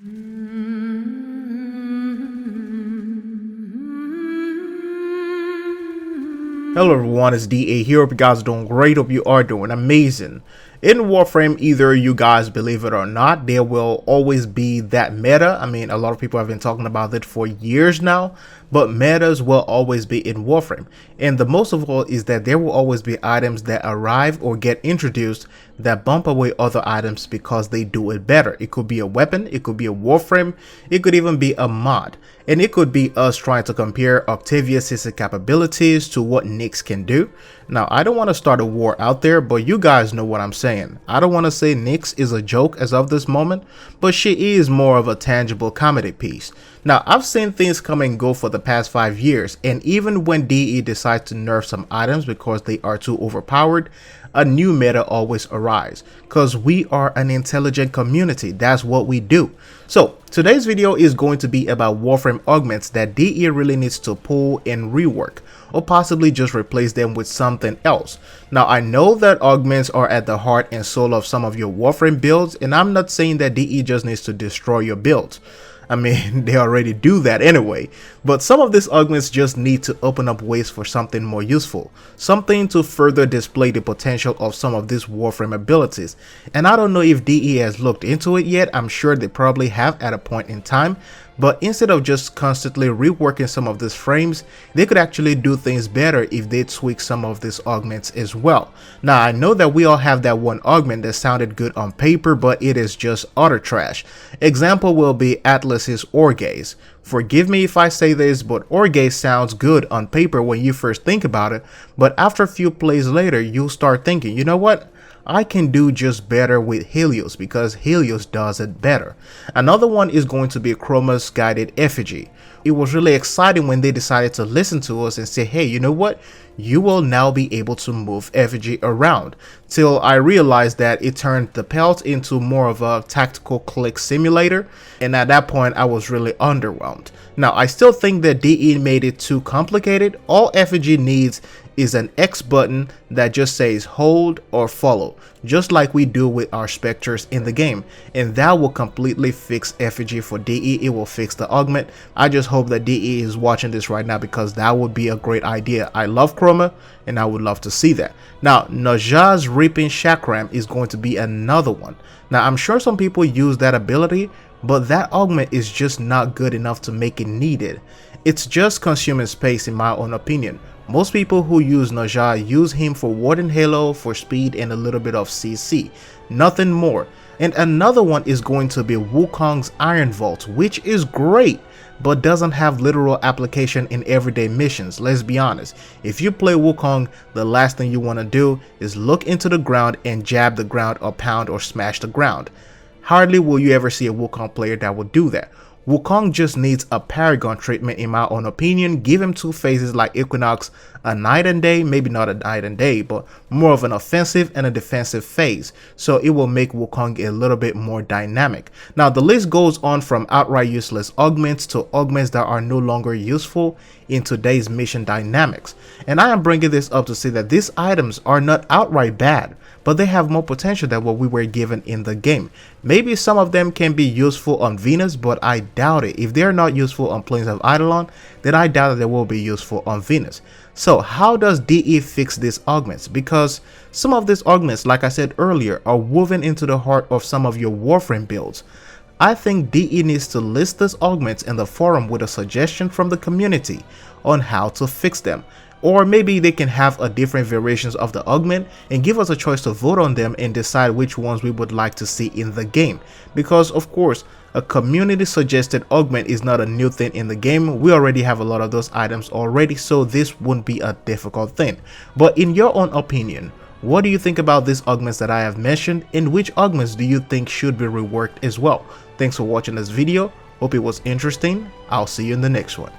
Hello everyone, it's DA here. Hope you guys are doing great. Hope you are doing amazing. In Warframe, either you guys believe it or not, there will always be that meta. I mean, a lot of people have been talking about it for years now, but metas will always be in Warframe. And the most of all is that there will always be items that arrive or get introduced that bump away other items because they do it better. It could be a weapon, it could be a Warframe, it could even be a mod. And it could be us trying to compare Octavius' capabilities to what Nyx can do. Now, I don't want to start a war out there, but you guys know what I'm saying. I don't want to say Nyx is a joke as of this moment, but she is more of a tangible comedy piece. Now, I've seen things come and go for the past 5 years, and even when DE decides to nerf some items because they are too overpowered, a new meta always arises, because we are an intelligent community. That's what we do. So today's video is going to be about Warframe augments that DE really needs to pull and rework, or possibly just replace them with something else. Now, I know that augments are at the heart and soul of some of your Warframe builds, and I'm not saying that DE just needs to destroy your builds. I mean, they already do that anyway, but some of these augments just need to open up ways for something more useful, something to further display the potential of some of these Warframe abilities. And I don't know if DE has looked into it yet. I'm sure they probably have at a point in time, but instead of just constantly reworking some of these frames, they could actually do things better if they tweak some of these augments as well. Now, I know that we all have that one augment that sounded good on paper, but it is just utter trash. Example will be Atlas's Orgaze. Forgive me if I say this, but Orgaze sounds good on paper when you first think about it, but after a few plays later, you'll start thinking, you know what? I can do just better with Helios because Helios does it better. Another one is going to be Chroma's Guided Effigy. It was really exciting when they decided to listen to us and say, hey, you know what? You will now be able to move Effigy around. Till I realized that it turned the pelt into more of a tactical click simulator, and at that point I was really underwhelmed. Now, I still think that DE made it too complicated. All Effigy needs is an X button that just says hold or follow, just like we do with our specters in the game, and that will completely fix Effigy for DE. It will fix the augment. I just hope that DE is watching this right now because that would be a great idea. I love Chroma and I would love to see that. Now, Naja's Reaping Chakram is going to be another one. Now, I'm sure some people use that ability, but that augment is just not good enough to make it needed. It's just consuming space in my own opinion. Most people who use Naja use him for Warden Halo, for speed, and a little bit of CC. Nothing more. And another one is going to be Wukong's Iron Vault, which is great, but doesn't have literal application in everyday missions. Let's be honest. If you play Wukong, the last thing you want to do is look into the ground and jab the ground or pound or smash the ground. Hardly will you ever see a Wukong player that will do that. Wukong just needs a Paragon treatment in my own opinion. Give him two phases like Equinox, a night and day, maybe not a night and day, but more of an offensive and a defensive phase. So it will make Wukong a little bit more dynamic. Now, the list goes on from outright useless augments to augments that are no longer useful in today's mission dynamics. And I am bringing this up to say that these items are not outright bad, but they have more potential than what we were given in the game. Maybe some of them can be useful on Venus, but I doubt it. If they're not useful on Plains of Eidolon, then I doubt that they will be useful on Venus. So how does DE fix these augments? Because some of these augments, like I said earlier, are woven into the heart of some of your Warframe builds. I think DE needs to list these augments in the forum with a suggestion from the community on how to fix them. Or maybe they can have a different variations of the augment and give us a choice to vote on them and decide which ones we would like to see in the game. Because of course, a community suggested augment is not a new thing in the game. We already have a lot of those items already, so this wouldn't be a difficult thing. But in your own opinion, what do you think about these augments that I have mentioned, and which augments do you think should be reworked as well? Thanks for watching this video. Hope it was interesting. I'll see you in the next one.